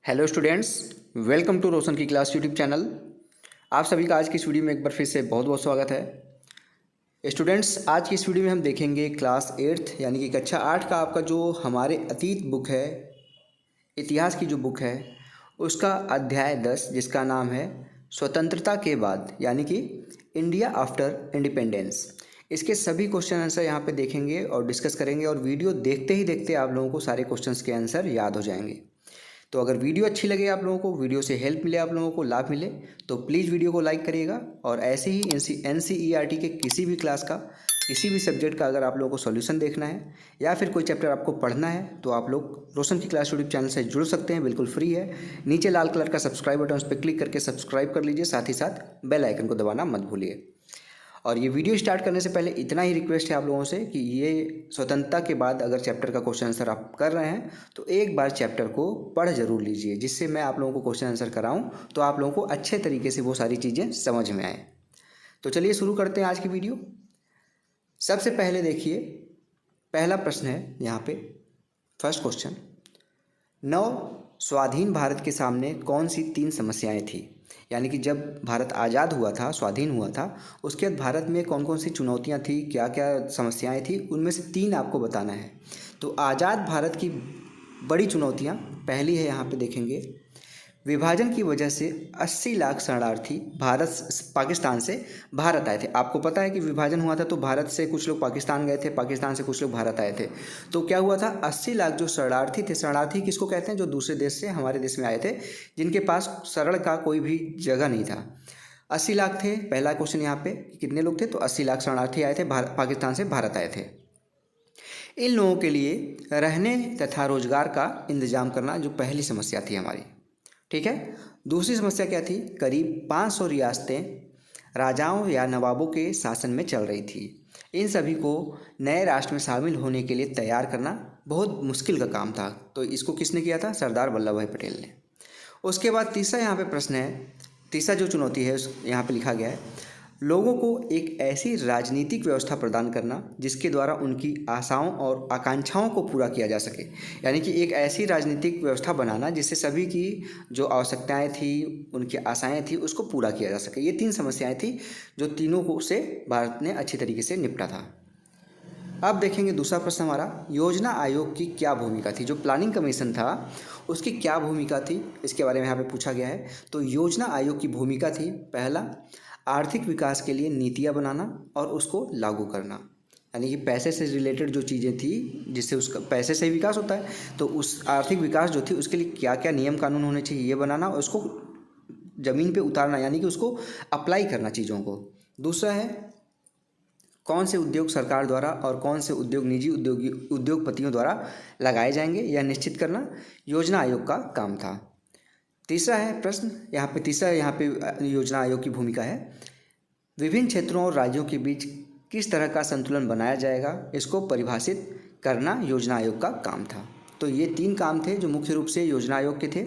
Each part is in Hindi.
हेलो स्टूडेंट्स, वेलकम टू रोशन की क्लास यूट्यूब चैनल। आप सभी का आज की इस वीडियो में एक बार फिर से बहुत बहुत स्वागत है। स्टूडेंट्स, आज की इस वीडियो में हम देखेंगे क्लास 8th यानी कि कक्षा 8 का आपका जो हमारे अतीत बुक है, इतिहास की जो बुक है, उसका अध्याय 10 जिसका नाम है स्वतंत्रता के बाद यानी कि इंडिया आफ्टर इंडिपेंडेंस। इसके सभी क्वेश्चन आंसर यहाँ पे देखेंगे और डिस्कस करेंगे और वीडियो देखते ही देखते आप लोगों को सारे क्वेश्चंस के आंसर याद हो जाएंगे। तो अगर वीडियो अच्छी लगे आप लोगों को, वीडियो से हेल्प मिले, आप लोगों को लाभ मिले, तो प्लीज़ वीडियो को लाइक करिएगा। और ऐसे ही NCERT के किसी भी क्लास का, किसी भी सब्जेक्ट का अगर आप लोगों को सॉल्यूशन देखना है या फिर कोई चैप्टर आपको पढ़ना है तो आप लोग रोशन की क्लास यूट्यूब चैनल से जुड़ सकते हैं, बिल्कुल फ्री है। नीचे लाल कलर का सब्सक्राइब बटन, उस पर क्लिक करके सब्सक्राइब कर लीजिए, साथ ही साथ बेल आइकन को दबाना मत भूलिए। और ये वीडियो स्टार्ट करने से पहले इतना ही रिक्वेस्ट है आप लोगों से कि ये स्वतंत्रता के बाद अगर चैप्टर का क्वेश्चन आंसर आप कर रहे हैं तो एक बार चैप्टर को पढ़ जरूर लीजिए, जिससे मैं आप लोगों को क्वेश्चन आंसर कराऊं तो आप लोगों को अच्छे तरीके से वो सारी चीज़ें समझ में आए। तो चलिए शुरू करते हैं आज की वीडियो। सबसे पहले देखिए, पहला प्रश्न है यहाँ पे, फर्स्ट क्वेश्चन, नव स्वाधीन भारत के सामने कौन सी 3 समस्याएं थी? यानी कि जब भारत आज़ाद हुआ था, स्वाधीन हुआ था, उसके बाद भारत में कौन कौन सी चुनौतियां थी, क्या क्या समस्याएं थी, उनमें से 3 आपको बताना है। तो आज़ाद भारत की बड़ी चुनौतियां, पहली है यहाँ पे देखेंगे, विभाजन की वजह से 80 लाख शरणार्थी पाकिस्तान से भारत आए थे। आपको पता है कि विभाजन हुआ था तो भारत से कुछ लोग पाकिस्तान गए थे, पाकिस्तान से कुछ लोग भारत आए थे। तो क्या हुआ था, 80 लाख जो शरणार्थी थे, शरणार्थी किसको कहते हैं? जो दूसरे देश से हमारे देश में आए थे, जिनके पास शरण का कोई भी जगह नहीं था। 80 लाख थे। पहला क्वेश्चन यहाँ पे कितने लोग थे? तो 80 लाख शरणार्थी आए थे, पाकिस्तान से भारत आए थे। इन लोगों के लिए रहने तथा रोजगार का इंतजाम करना जो पहली समस्या थी हमारी, ठीक है। दूसरी समस्या क्या थी? करीब 500 रियासतें राजाओं या नवाबों के शासन में चल रही थी। इन सभी को नए राष्ट्र में शामिल होने के लिए तैयार करना बहुत मुश्किल का काम था। तो इसको किसने किया था? सरदार वल्लभ भाई पटेल ने। उसके बाद तीसरा यहाँ पे प्रश्न है, तीसरा जो चुनौती है यहाँ पे लिखा गया है, लोगों को एक ऐसी राजनीतिक व्यवस्था प्रदान करना जिसके द्वारा उनकी आशाओं और आकांक्षाओं को पूरा किया जा सके। यानी कि एक ऐसी राजनीतिक व्यवस्था बनाना जिससे सभी की जो आवश्यकताएं थी, उनकी आशाएं थी, उसको पूरा किया जा सके। ये 3 समस्याएं थी जो तीनों को से भारत ने अच्छी तरीके से निपटा था। अब देखेंगे दूसरा प्रश्न हमारा, योजना आयोग की क्या भूमिका थी? जो प्लानिंग कमीशन था उसकी क्या भूमिका थी, इसके बारे में यहाँ पे पूछा गया है। तो योजना आयोग की भूमिका थी, पहला, आर्थिक विकास के लिए नीतियाँ बनाना और उसको लागू करना। यानी कि पैसे से रिलेटेड जो चीज़ें थी, जिससे उसका पैसे से ही विकास होता है, तो उस आर्थिक विकास जो थी उसके लिए क्या क्या नियम कानून होने चाहिए ये बनाना और उसको ज़मीन पे उतारना, यानी कि उसको अप्लाई करना चीज़ों को। दूसरा है, कौन से उद्योग सरकार द्वारा और कौन से उद्योग निजी उद्योगपतियों द्वारा लगाए जाएंगे यह निश्चित करना योजना आयोग का काम था। तीसरा है प्रश्न यहाँ पे, तीसरा यहाँ पे योजना आयोग की भूमिका है, विभिन्न क्षेत्रों और राज्यों के बीच किस तरह का संतुलन बनाया जाएगा, इसको परिभाषित करना योजना आयोग का काम था। तो ये 3 काम थे जो मुख्य रूप से योजना आयोग के थे।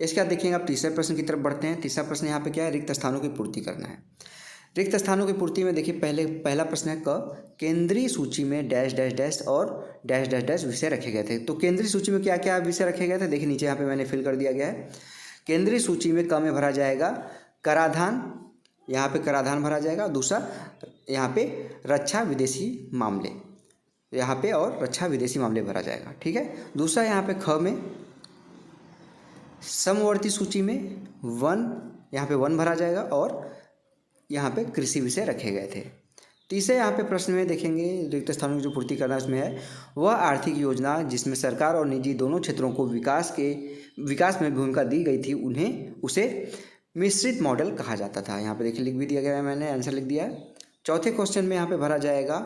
इसके बाद देखेंगे आप तीसरे प्रश्न की तरफ बढ़ते हैं। तीसरा प्रश्न यहाँ पे क्या है? रिक्त स्थानों की पूर्ति करना है। रिक्त स्थानों की पूर्ति में देखिए, पहला प्रश्न है, केंद्रीय सूची में डैश डैश डैश और डैश डैश डैश विषय रखे गए थे। तो केंद्रीय सूची में क्या क्या विषय रखे गए थे? देखिए नीचे यहाँ पे मैंने फिल कर दिया गया है। केंद्रीय सूची में क में भरा जाएगा कराधान, यहाँ पे कराधान भरा जाएगा। दूसरा यहाँ पे रक्षा विदेशी मामले, यहाँ पे और रक्षा विदेशी मामले भरा जाएगा, ठीक है। दूसरा यहाँ पे ख में समवर्ती सूची में वन, यहाँ पे वन भरा जाएगा और यहाँ पे कृषि विषय रखे गए थे। तीसरे यहाँ पे प्रश्न में देखेंगे, रिक्त स्थानों की जो पूर्ति करना उसमें है, वह आर्थिक योजना जिसमें सरकार और निजी दोनों क्षेत्रों को विकास में भूमिका दी गई थी, उसे मिश्रित मॉडल कहा जाता था। यहाँ पे देखिए लिख भी दिया गया है, मैंने आंसर लिख दिया है। चौथे क्वेश्चन में यहाँ पे भरा जाएगा,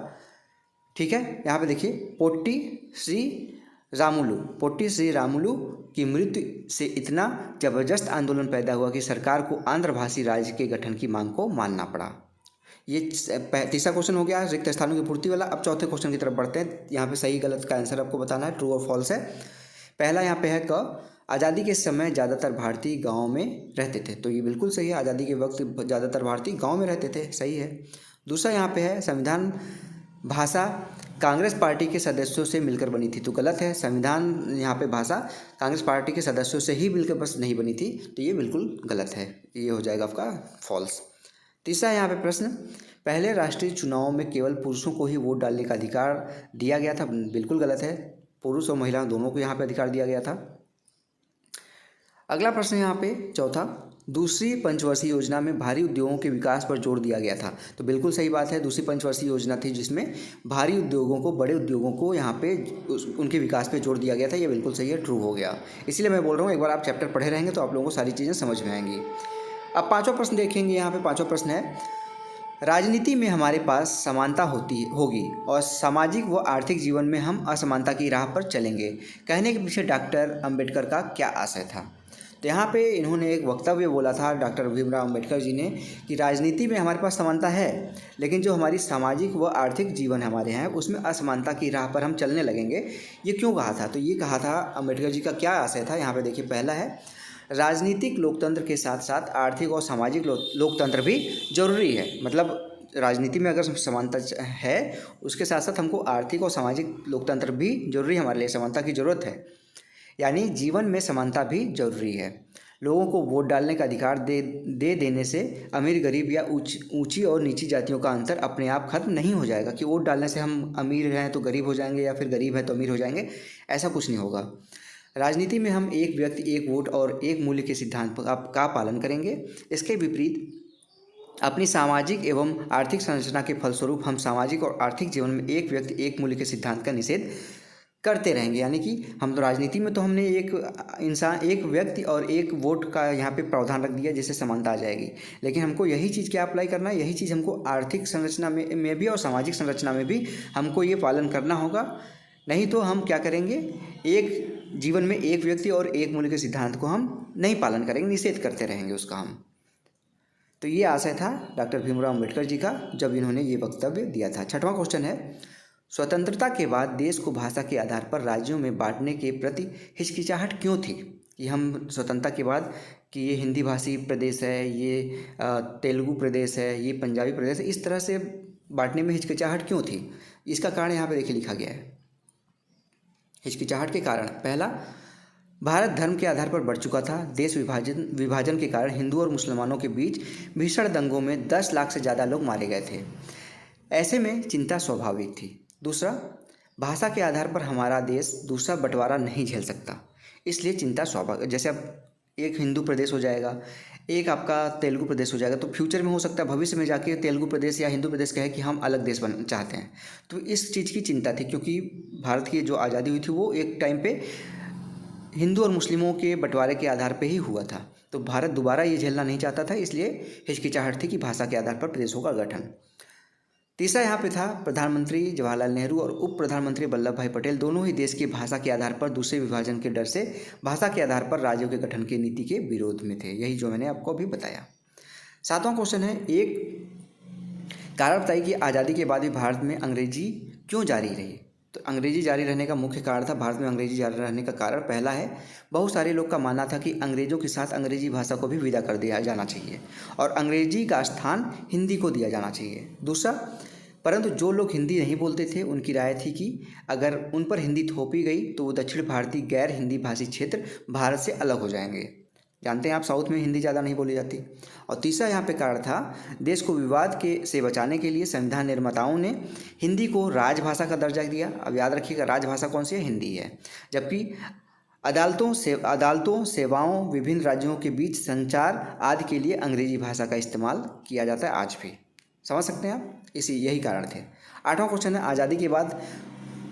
ठीक है। यहाँ पे देखिए, पोट्टी श्री रामुलु की मृत्यु से इतना जबरदस्त आंदोलन पैदा हुआ कि सरकार को आंध्र भाषी राज्य के गठन की मांग को मानना पड़ा। ये तीसरा क्वेश्चन हो गया रिक्त स्थानों की पूर्ति वाला। अब चौथे क्वेश्चन की तरफ बढ़ते हैं। यहाँ पे सही गलत का आंसर आपको बताना है, ट्रू और फॉल्स है। पहला यहाँ पे है क, आज़ादी के समय ज़्यादातर भारतीय गाँव में रहते थे। तो ये बिल्कुल सही है, आज़ादी के वक्त ज़्यादातर भारतीय गाँव में रहते थे, सही है। दूसरा यहाँ पे है, संविधान भाषा कांग्रेस पार्टी के सदस्यों से मिलकर बनी थी, तो गलत है। संविधान यहाँ पे भाषा कांग्रेस पार्टी के सदस्यों से ही मिलकर बस नहीं बनी थी, तो ये बिल्कुल गलत है, ये हो जाएगा आपका फॉल्स। तीसरा यहाँ पे प्रश्न, पहले राष्ट्रीय चुनाव में केवल पुरुषों को ही वोट डालने का अधिकार दिया गया था, बिल्कुल गलत है। पुरुष और महिला दोनों को यहाँ पे अधिकार दिया गया था। अगला प्रश्न यहाँ पे चौथा, दूसरी पंचवर्षीय योजना में भारी उद्योगों के विकास पर जोर दिया गया था, तो बिल्कुल सही बात है। दूसरी पंचवर्षीय योजना थी जिसमें भारी उद्योगों को, बड़े उद्योगों को यहाँ पे उनके विकास पे जोर दिया गया था, ये बिल्कुल सही है, ट्रू हो गया। इसीलिए मैं बोल रहा हूँ एक बार आप चैप्टर पढ़े रहेंगे तो आप लोगों को सारी चीज़ें समझ में आएंगी। अब पाँचवा प्रश्न देखेंगे, यहाँ पे पाँचवा प्रश्न है, राजनीति में हमारे पास समानता होगी और सामाजिक व आर्थिक जीवन में हम असमानता की राह पर चलेंगे, कहने के पीछे डॉक्टर अंबेडकर का क्या आशय था। तो यहाँ पे इन्होंने एक वक्तव्य बोला था डॉक्टर भीमराव अंबेडकर जी ने कि राजनीति में हमारे पास समानता है, लेकिन जो हमारी सामाजिक व आर्थिक जीवन हमारे हैं उसमें असमानता की राह पर हम चलने लगेंगे। ये क्यों कहा था, तो ये कहा था अंबेडकर जी का क्या आशय था, यहाँ पे देखिए। पहला है, राजनीतिक लोकतंत्र के साथ साथ आर्थिक और सामाजिक लोकतंत्र भी जरूरी है। मतलब राजनीति में अगर समानता है, उसके साथ साथ हमको आर्थिक और सामाजिक लोकतंत्र भी जरूरी है, हमारे लिए समानता की ज़रूरत है। यानी जीवन में समानता भी जरूरी है। लोगों को वोट डालने का अधिकार दे देने से अमीर गरीब या ऊंची और नीची जातियों का अंतर अपने आप खत्म नहीं हो जाएगा कि वोट डालने से हम अमीर हैं तो गरीब हो जाएंगे या फिर गरीब हैं तो अमीर हो जाएंगे, ऐसा कुछ नहीं होगा। राजनीति में हम एक व्यक्ति एक वोट और एक मूल्य के सिद्धांत का पालन करेंगे। इसके विपरीत अपनी सामाजिक एवं आर्थिक संरचना के फलस्वरूप हम सामाजिक और आर्थिक जीवन में एक व्यक्ति एक मूल्य के सिद्धांत का निषेध करते रहेंगे। यानी कि हम तो राजनीति में तो हमने एक इंसान, एक व्यक्ति और एक वोट का यहाँ पे प्रावधान रख दिया जिससे समानता आ जाएगी, लेकिन हमको यही चीज़ क्या अप्लाई करना है, यही चीज़ हमको आर्थिक संरचना में भी और सामाजिक संरचना में भी हमको ये पालन करना होगा। नहीं तो हम क्या करेंगे, एक जीवन में एक व्यक्ति और एक मूल्य के सिद्धांत को हम नहीं पालन करेंगे, निषेध करते रहेंगे उसका हम। तो ये आशय था डॉक्टर भीमराव अम्बेडकर जी का जब इन्होंने ये वक्तव्य दिया था। छठवां क्वेश्चन है, स्वतंत्रता के बाद देश को भाषा के आधार पर राज्यों में बांटने के प्रति हिचकिचाहट क्यों थी। कि हम स्वतंत्रता के बाद कि ये हिंदी भाषी प्रदेश है, ये तेलुगु प्रदेश है, ये पंजाबी प्रदेश है, इस तरह से बांटने में हिचकिचाहट क्यों थी, इसका कारण यहाँ पे देखिए लिखा गया है। हिचकिचाहट के कारण, पहला, भारत धर्म के आधार पर बढ़ चुका था। देश विभाजन के कारण हिंदू और मुसलमानों के बीच भीषण दंगों में 10 लाख से ज़्यादा लोग मारे गए थे, ऐसे में चिंता स्वाभाविक थी। दूसरा, भाषा के आधार पर हमारा देश दूसरा बंटवारा नहीं झेल सकता, इसलिए चिंता स्वाभाविक। जैसे अब एक हिंदू प्रदेश हो जाएगा, एक आपका तेलुगु प्रदेश हो जाएगा, तो फ्यूचर में हो सकता है भविष्य में जाके तेलुगु प्रदेश या हिंदू प्रदेश कहे कि हम अलग देश बन चाहते हैं। तो इस चीज़ की चिंता थी, क्योंकि भारत की जो आज़ादी हुई थी वो एक टाइम पे हिंदू और मुस्लिमों के बंटवारे के आधार पे ही हुआ था। तो भारत दोबारा ये झेलना नहीं चाहता था, इसलिए हिचकिचाहट थी कि भाषा के आधार पर प्रदेशों का गठन। तीसरा यहाँ पे था, प्रधानमंत्री जवाहरलाल नेहरू और उप प्रधानमंत्री वल्लभ भाई पटेल दोनों ही देश की भाषा के आधार पर दूसरे विभाजन के डर से भाषा के आधार पर राज्यों के गठन की नीति के विरोध में थे, यही जो मैंने आपको अभी बताया। सातवां क्वेश्चन है, एक कारण बताइए कि आज़ादी के बाद भी भारत में अंग्रेजी क्यों जारी रही। तो अंग्रेजी जारी रहने का मुख्य कारण था, भारत में अंग्रेजी जारी रहने का कारण, पहला है, बहुत सारे लोग का मानना था कि अंग्रेज़ों के साथ अंग्रेजी भाषा को भी विदा कर दिया जाना चाहिए और अंग्रेजी का स्थान हिंदी को दिया जाना चाहिए। दूसरा, परंतु जो लोग हिंदी नहीं बोलते थे उनकी राय थी कि अगर उन पर हिंदी थोपी गई तो वो दक्षिण भारतीय गैर हिंदी भाषी क्षेत्र भारत से अलग हो जाएंगे। जानते हैं आप, साउथ में हिंदी ज़्यादा नहीं बोली जाती। और तीसरा यहाँ पे कारण था, देश को विवाद से बचाने के लिए संविधान निर्माताओं ने हिंदी को राजभाषा का दर्जा दिया। अब याद रखिएगा, राजभाषा कौन सी है, हिंदी है। जबकि अदालतों, सेवाओं, विभिन्न राज्यों के बीच संचार आदि के लिए अंग्रेजी भाषा का इस्तेमाल किया जाता है आज भी। समझ सकते हैं आप, यही कारण थे। आठवां क्वेश्चन है, आज़ादी के बाद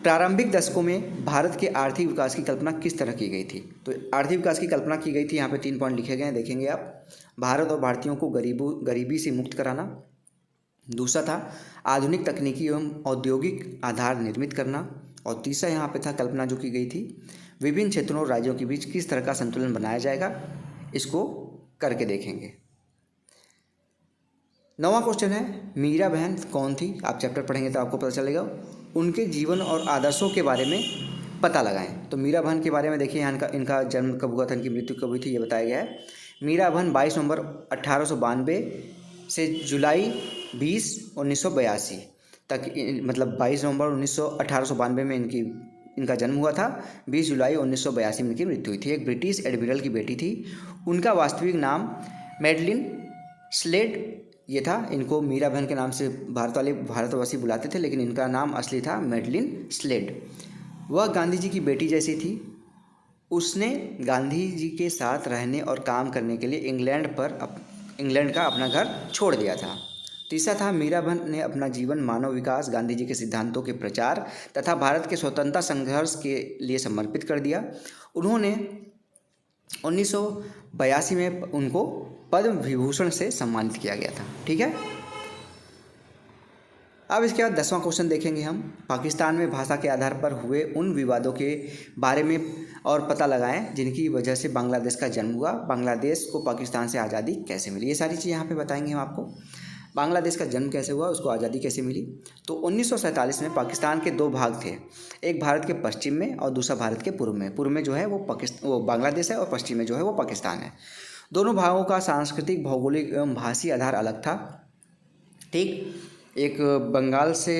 प्रारंभिक दशकों में भारत के आर्थिक विकास की कल्पना किस तरह की गई थी। तो आर्थिक विकास की कल्पना की गई थी, यहाँ पे 3 पॉइंट लिखे गए हैं, देखेंगे आप। भारत और भारतीयों को गरीबी से मुक्त कराना। दूसरा था, आधुनिक तकनीकी एवं औद्योगिक आधार निर्मित करना। और तीसरा यहाँ पे था, कल्पना जो की गई थी, विभिन्न क्षेत्रों और राज्यों के बीच किस तरह का संतुलन बनाया जाएगा, इसको करके देखेंगे। 9वां क्वेश्चन है, मीरा बहन कौन थी। आप चैप्टर पढ़ेंगे तो आपको पता चलेगा। उनके जीवन और आदर्शों के बारे में पता लगाएं। तो मीरा बहन के बारे में देखिए, यहाँ इनका जन्म कब हुआ था, इनकी मृत्यु कब हुई थी, ये बताया गया है। मीरा बहन 22 नवंबर 1892 से जुलाई 20, 1982। तक मतलब 22 नवंबर 1892 में इनका जन्म हुआ था। 20 जुलाई 1982 में इनकी मृत्यु हुई थी। एक ब्रिटिश एडमिरल की बेटी थी। उनका वास्तविक नाम मैडलिन स्लेड ये था। इनको मीरा बहन के नाम से भारतवासी बुलाते थे, लेकिन इनका नाम असली था मैडलिन स्लेड। वह गांधी जी की बेटी जैसी थी। उसने गांधी जी के साथ रहने और काम करने के लिए इंग्लैंड का अपना घर छोड़ दिया था। तीसरा था, मीरा बहन ने अपना जीवन मानव विकास, गांधी जी के सिद्धांतों के प्रचार तथा भारत के स्वतंत्रता संघर्ष के लिए समर्पित कर दिया। उन्होंने 1982 में उनको पद्म विभूषण से सम्मानित किया गया था। ठीक है, अब इसके बाद 10वां क्वेश्चन देखेंगे हम। पाकिस्तान में भाषा के आधार पर हुए उन विवादों के बारे में और पता लगाएं जिनकी वजह से बांग्लादेश का जन्म हुआ। बांग्लादेश को पाकिस्तान से आज़ादी कैसे मिली, ये सारी चीज़ यहाँ पे बताएंगे हम आपको। बांग्लादेश का जन्म कैसे हुआ, उसको आज़ादी कैसे मिली। तो 1947 में पाकिस्तान के 2 भाग थे, एक भारत के पश्चिम में और दूसरा भारत के पूर्व में। पूर्व में जो है वो बांग्लादेश है और पश्चिम में जो है वो पाकिस्तान है। दोनों भागों का सांस्कृतिक, भौगोलिक एवं भाषी आधार अलग था। ठीक, एक बंगाल से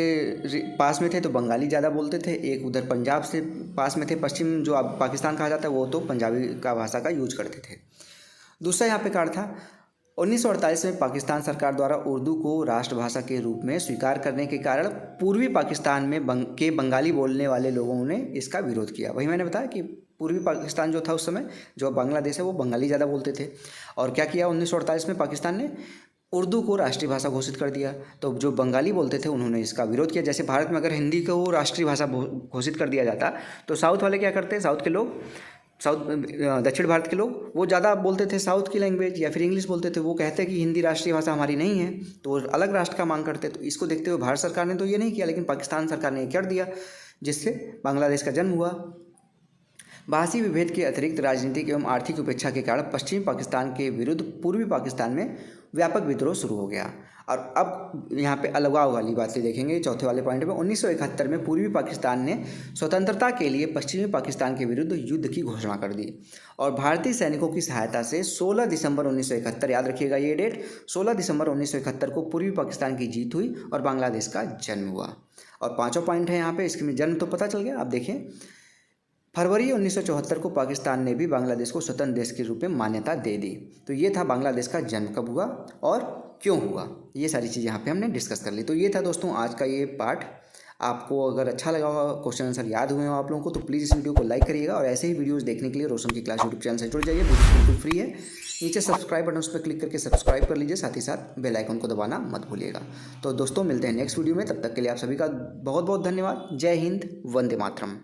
पास में थे तो बंगाली ज़्यादा बोलते थे, एक उधर पंजाब से पास में थे, पश्चिम जो अब पाकिस्तान कहा जाता है, वो तो पंजाबी का भाषा का यूज करते थे। दूसरा यहाँ पे कार्ड था, 1948 में पाकिस्तान सरकार द्वारा उर्दू को राष्ट्रभाषा के रूप में स्वीकार करने के कारण पूर्वी पाकिस्तान में बंगाली बोलने वाले लोगों ने इसका विरोध किया। वही मैंने बताया कि पूर्वी पाकिस्तान जो था उस समय, जो बांग्लादेश है, वो बंगाली ज़्यादा बोलते थे। और क्या किया 1948 में पाकिस्तान ने उर्दू को राष्ट्रीय भाषा घोषित कर दिया। तो जो बंगाली बोलते थे उन्होंने इसका विरोध किया। जैसे भारत में अगर हिंदी को राष्ट्रीय भाषा घोषित कर दिया जाता तो साउथ वाले क्या करते, दक्षिण भारत के लोग वो ज़्यादा बोलते थे साउथ की लैंग्वेज या फिर इंग्लिश बोलते थे। वो कहते कि हिंदी राष्ट्रीय भाषा हमारी नहीं है, तो वो अलग राष्ट्र का मांग करते। तो इसको देखते हुए भारत सरकार ने तो ये नहीं किया, लेकिन पाकिस्तान सरकार ने ये कर दिया, जिससे बांग्लादेश का जन्म हुआ। भाषी विभेद के अतिरिक्त राजनीतिक एवं आर्थिक उपेक्षा के कारण पश्चिमी पाकिस्तान के विरुद्ध पूर्वी पाकिस्तान में व्यापक विद्रोह शुरू हो गया। और अब यहाँ पे अलगाव वाली बातें देखेंगे चौथे वाले पॉइंट में। 1971 में पूर्वी पाकिस्तान ने स्वतंत्रता के लिए पश्चिमी पाकिस्तान के विरुद्ध युद्ध की घोषणा कर दी और भारतीय सैनिकों की सहायता से 16 दिसंबर 1971, याद रखिएगा ये डेट, 16 दिसंबर 1971 को पूर्वी पाकिस्तान की जीत हुई और बांग्लादेश का जन्म हुआ। और 5वां पॉइंट है यहाँ पे, इसके जन्म तो पता चल गया। आप देखें, फरवरी 1974 को पाकिस्तान ने भी बांग्लादेश को स्वतंत्र देश के रूप में मान्यता दे दी। तो ये था बांग्लादेश का जन्म कब हुआ और क्यों हुआ, ये सारी चीज़ यहाँ पे हमने डिस्कस कर ली। तो ये था दोस्तों आज का ये पार्ट। आपको अगर अच्छा लगा हो, क्वेश्चन आंसर याद हुए हो आप लोगों को, तो प्लीज़ इस वीडियो को लाइक करिएगा। और ऐसे ही वीडियोस देखने के लिए रोशन की क्लास यूट्यूब चैनल से जुड़ जाइए, बिल्कुल फ्री है। नीचे सब्सक्राइब बटन, उस पर क्लिक करके सब्सक्राइब कर लीजिए, साथ ही साथ बेल आइकन को दबाना मत भूलिएगा। तो दोस्तों मिलते हैं नेक्स्ट वीडियो में, तब तक के लिए आप सभी का बहुत बहुत धन्यवाद। जय हिंद, वंदे मातरम।